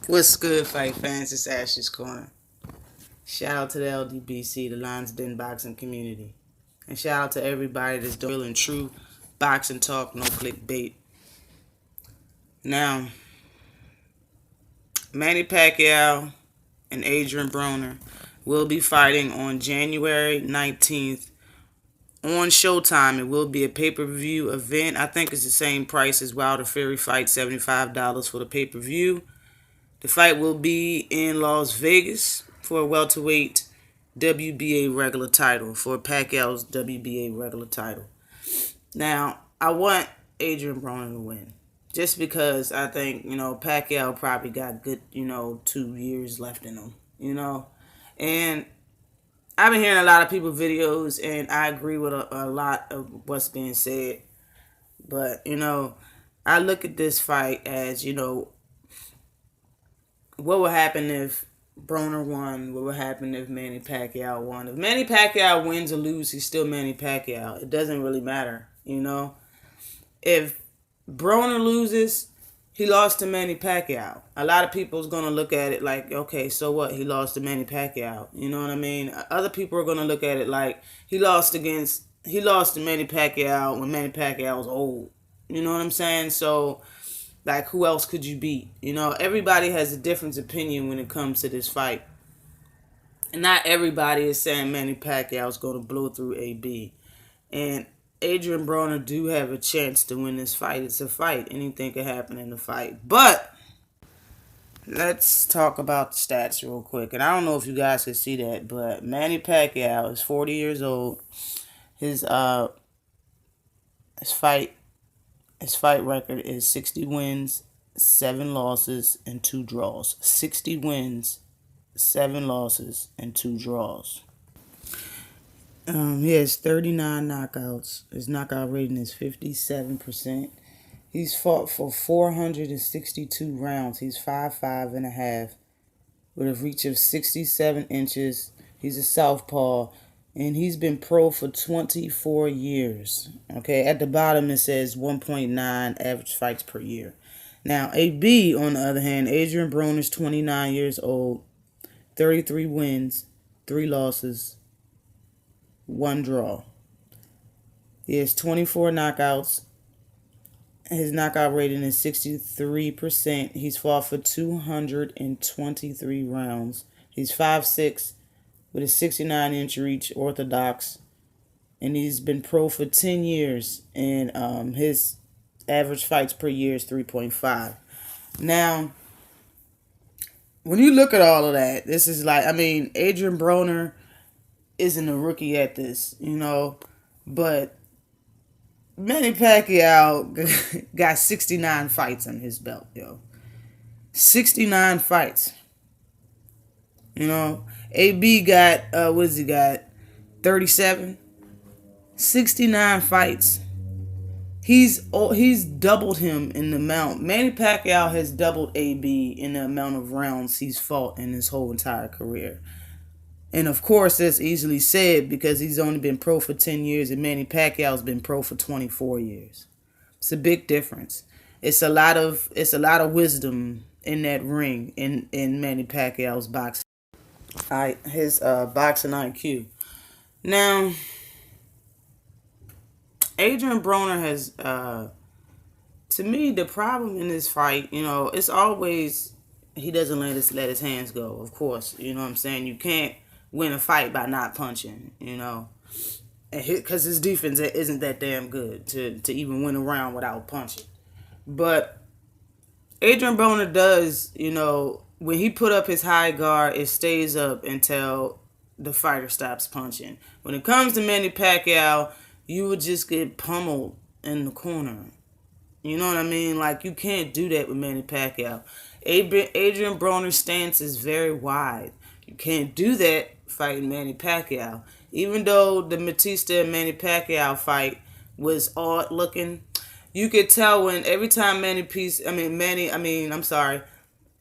What's good, fight fans? It's Ash's Corner. Shout out to the LDBC, the Lions Den boxing community. And shout out to everybody that's doing real and true boxing talk, no clickbait. Now, Manny Pacquiao and Adrien Broner will be fighting on January 19th on Showtime. It will be a pay-per-view event. I think it's the same price as Wilder Fury fight, $75 for the pay-per-view. The fight will be in Las Vegas for a welterweight WBA regular title, for Pacquiao's WBA regular title. Now, I want Adrien Broner to win. Just because I think, Pacquiao probably got good, 2 years left in him. And I've been hearing a lot of people's videos, and I agree with a lot of what's being said. But, I look at this fight as, what would happen if Broner won? What would happen if Manny Pacquiao won? If Manny Pacquiao wins or loses, he's still Manny Pacquiao. It doesn't really matter, If Broner loses, he lost to Manny Pacquiao. A lot of people's going to look at it like, okay, so what? He lost to Manny Pacquiao. You know what I mean? Other people are going to look at it like he lost to Manny Pacquiao when Manny Pacquiao was old. You know what I'm saying? So, like, who else could you beat? Everybody has a different opinion when it comes to this fight. And not everybody is saying Manny Pacquiao is going to blow through AB. And Adrien Broner do have a chance to win this fight. It's a fight. Anything could happen in the fight. But let's talk about the stats real quick. And I don't know if you guys can see that, but Manny Pacquiao is 40 years old. His fight record is 60 wins, 7 losses, and 2 draws. 60 wins, 7 losses, and 2 draws. He has 39 knockouts. His knockout rating is 57%. He's fought for 462 rounds. He's 5'5" and a half with a reach of 67 inches. He's a southpaw, and he's been pro for 24 years. Okay, at the bottom it says 1.9 average fights per year. Now, AB, on the other hand, Adrien Broner is 29 years old, 33 wins, 3 losses, 1 draw. He has 24 knockouts. His knockout rating is 63%. He's fought for 223 rounds. He's 5'6", with a 69-inch reach, orthodox. And he's been pro for 10 years. And his average fights per year is 3.5. Now, when you look at all of that, this is like, Adrien Broner isn't a rookie at this, but Manny Pacquiao got 69 fights on his belt, 69 fights. AB got, what has he got? 37? 69 fights. He's doubled him in the amount. Manny Pacquiao has doubled AB in the amount of rounds he's fought in his whole entire career. And of course, that's easily said because he's only been pro for 10 years and Manny Pacquiao's been pro for 24 years. It's a big difference. It's a lot of wisdom in that ring in Manny Pacquiao's boxing. His boxing IQ. Now, Adrien Broner has, to me, the problem in this fight, it's always he doesn't let his hands go. Of course, you know what I'm saying. You can't win a fight by not punching, because his defense isn't that damn good to even win a round without punching. But Adrien Broner does, when he put up his high guard, it stays up until the fighter stops punching. When it comes to Manny Pacquiao, you would just get pummeled in the corner. You know what I mean? Like, you can't do that with Manny Pacquiao. Adrien Broner's stance is very wide. You can't do that fighting Manny Pacquiao. Even though the Batista and Manny Pacquiao fight was odd looking, you could tell when every time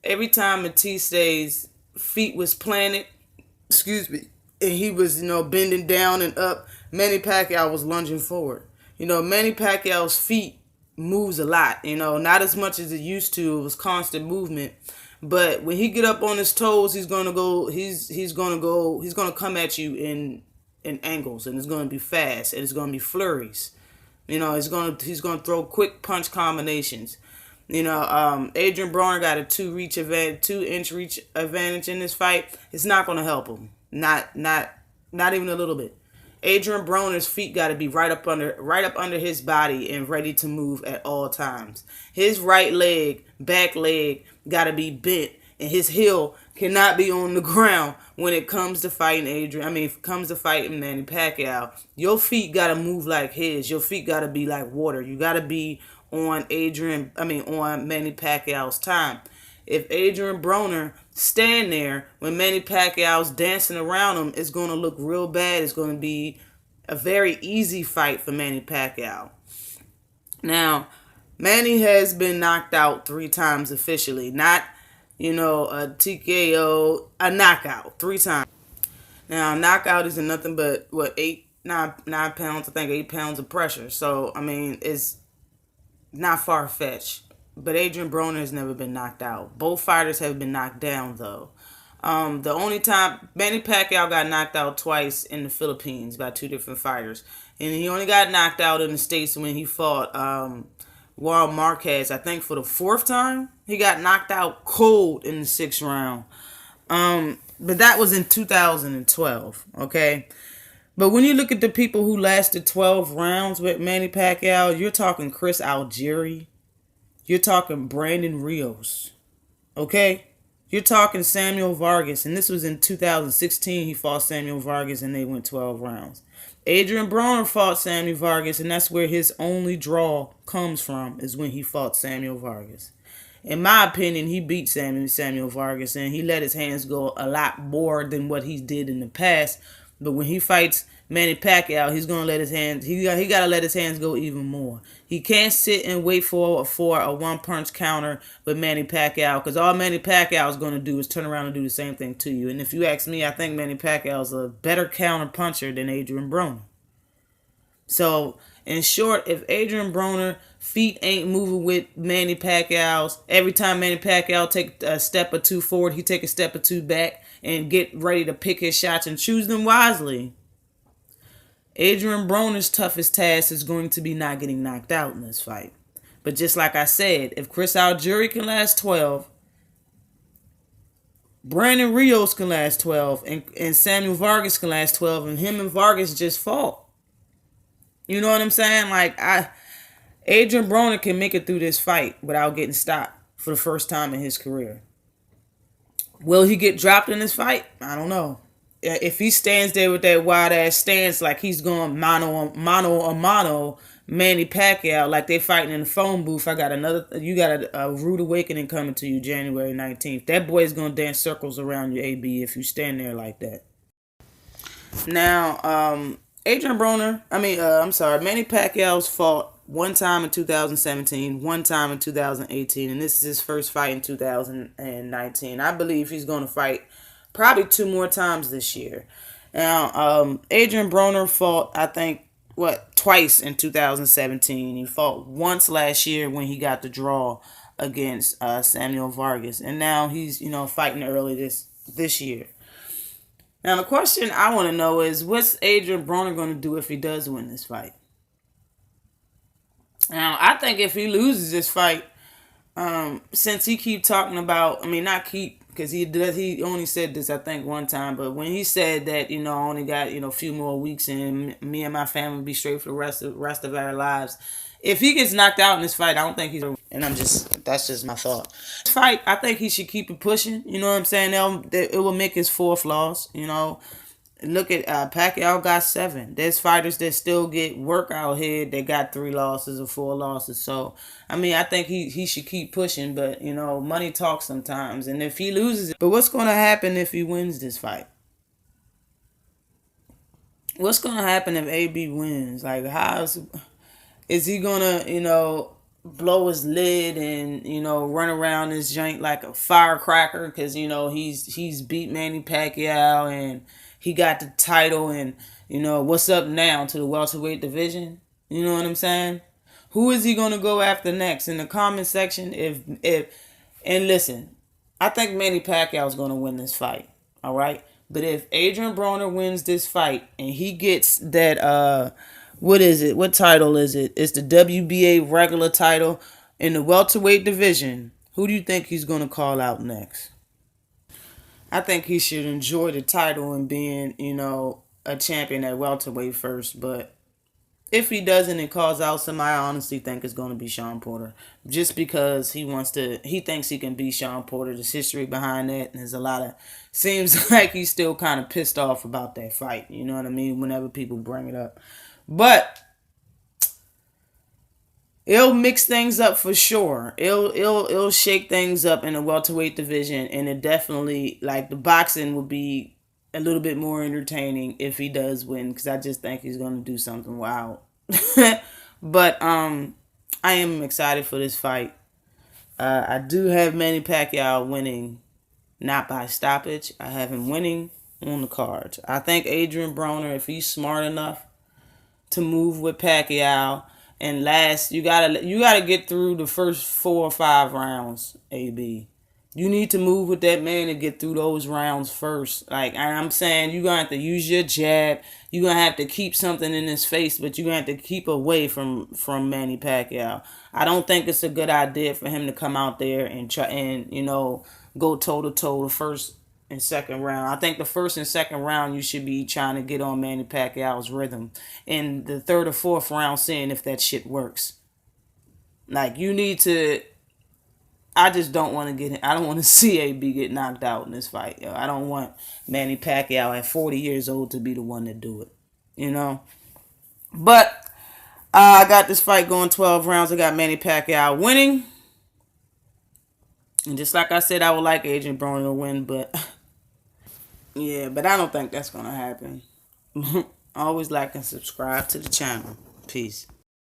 every time Batista's feet was planted, and he was, bending down and up, Manny Pacquiao was lunging forward. Manny Pacquiao's feet moves a lot, not as much as it used to. It was constant movement. But when he get up on his toes, he's gonna go. He's gonna go. He's gonna come at you in angles, and it's gonna be fast, and it's gonna be flurries. He's gonna throw quick punch combinations. Adrien Broner got a 2-inch reach advantage in this fight. It's not gonna help him. Not even a little bit. Adrien Broner's feet got to be right up under his body and ready to move at all times. His back leg, got to be bent, and his heel cannot be on the ground when it comes to fighting comes to fighting Manny Pacquiao. Your feet got to move like his. Your feet got to be like water. You got to be on Manny Pacquiao's time. If Adrien Broner stand there when Manny Pacquiao's dancing around him, it's going to look real bad. It's going to be a very easy fight for Manny Pacquiao. Now, Manny has been knocked out 3 times officially. Not, a TKO, a knockout 3 times. Now, knockout isn't nothing but, 9 pounds, I think 8 pounds of pressure. So, it's not far-fetched. But Adrien Broner has never been knocked out. Both fighters have been knocked down, though. The only time Manny Pacquiao got knocked out twice in the Philippines by 2 different fighters. And he only got knocked out in the States when he fought Juan Marquez, I think for the 4th time. He got knocked out cold in the 6th round. But that was in 2012, okay? But when you look at the people who lasted 12 rounds with Manny Pacquiao, you're talking Chris Algieri. You're talking Brandon Rios, okay? You're talking Samuel Vargas, and this was in 2016. He fought Samuel Vargas, and they went 12 rounds. Adrien Broner fought Samuel Vargas, and that's where his only draw comes from, is when he fought Samuel Vargas. In my opinion, he beat Samuel Vargas, and he let his hands go a lot more than what he did in the past. But when he fights Manny Pacquiao, he's gonna let his hands. He gotta let his hands go even more. He can't sit and wait for a 1-punch counter with Manny Pacquiao, because all Manny Pacquiao is gonna do is turn around and do the same thing to you. And if you ask me, I think Manny Pacquiao is a better counter puncher than Adrien Broner. So, in short, if Adrien Broner feet ain't moving with Manny Pacquiao's, every time Manny Pacquiao take a step or 2 forward, he take a step or 2 back and get ready to pick his shots and choose them wisely. Adrien Broner's toughest task is going to be not getting knocked out in this fight. But just like I said, if Chris Algieri can last 12, Brandon Rios can last 12, and Samuel Vargas can last 12, and him and Vargas just fought. You know what I'm saying? Adrien Broner can make it through this fight without getting stopped for the first time in his career. Will he get dropped in this fight? I don't know. If he stands there with that wide-ass stance like he's going mano a mano, Manny Pacquiao, like they fighting in the phone booth, you got a rude awakening coming to you January 19th. That boy is going to dance circles around you, AB, if you stand there like that. Now, Adrien Broner, Manny Pacquiao's fought 1 time in 2017, 1 time in 2018, and this is his first fight in 2019. I believe he's going to fight probably 2 more times this year. Now, Adrien Broner fought, I think, twice in 2017. He fought once last year when he got the draw against Samuel Vargas, and now he's, fighting early this year. Now, the question I want to know is, what's Adrien Broner going to do if he does win this fight? Now, I think if he loses this fight, since he keep talking about, not keep, because he only said this, I think, 1 time, but when he said that, I only got, a few more weeks and me and my family will be straight for the rest of our lives. If he gets knocked out in this fight, I don't think he's, and that's just my thought. This fight, I think he should keep it pushing, you know what I'm saying? It will make his 4th loss, Look at Pacquiao got 7. There's fighters that still get work out here that got 3 losses or 4 losses. So, I think he should keep pushing, but, money talks sometimes. And if he loses it, but what's going to happen if he wins this fight? What's going to happen if AB wins? Is he going to, blow his lid and, run around this joint like a firecracker? Because, he's beat Manny Pacquiao and he got the title and, what's up now to the welterweight division? You know what I'm saying? Who is he going to go after next? In the comment section, and listen, I think Manny Pacquiao is going to win this fight. All right? But if Adrien Broner wins this fight and he gets that what is it? What title is it? It's the WBA regular title in the welterweight division. Who do you think he's going to call out next? I think he should enjoy the title and being, a champion at welterweight first. But if he doesn't and calls out somebody, I honestly think it's going to be Sean Porter. Just because he thinks he can beat Sean Porter. There's history behind that. And there's a lot of, seems like he's still kind of pissed off about that fight. You know what I mean? Whenever people bring it up. But it'll mix things up for sure. It'll shake things up in the welterweight division, and it definitely, like, the boxing will be a little bit more entertaining if he does win, because I just think he's going to do something wild. But I am excited for this fight. I do have Manny Pacquiao winning, not by stoppage. I have him winning on the cards. I think Adrien Broner, if he's smart enough to move with Pacquiao and last, you gotta get through the first 4 or 5 rounds, AB. You need to move with that man and get through those rounds first. Like, I'm saying, you're going to have to use your jab. You're going to have to keep something in his face, but you're going to have to keep away from Manny Pacquiao. I don't think it's a good idea for him to come out there and try and, go toe-to-toe the first and second round. I think the first and second round, you should be trying to get on Manny Pacquiao's rhythm. In the third or fourth round, seeing if that shit works. Like, you need to... I just don't want to I don't want to see AB get knocked out in this fight. Yo. I don't want Manny Pacquiao at 40 years old to be the one to do it. But I got this fight going 12 rounds. I got Manny Pacquiao winning. And just like I said, I would like Adrien Broner to win, but yeah, but I don't think that's going to happen. Always like and subscribe to the channel. Peace.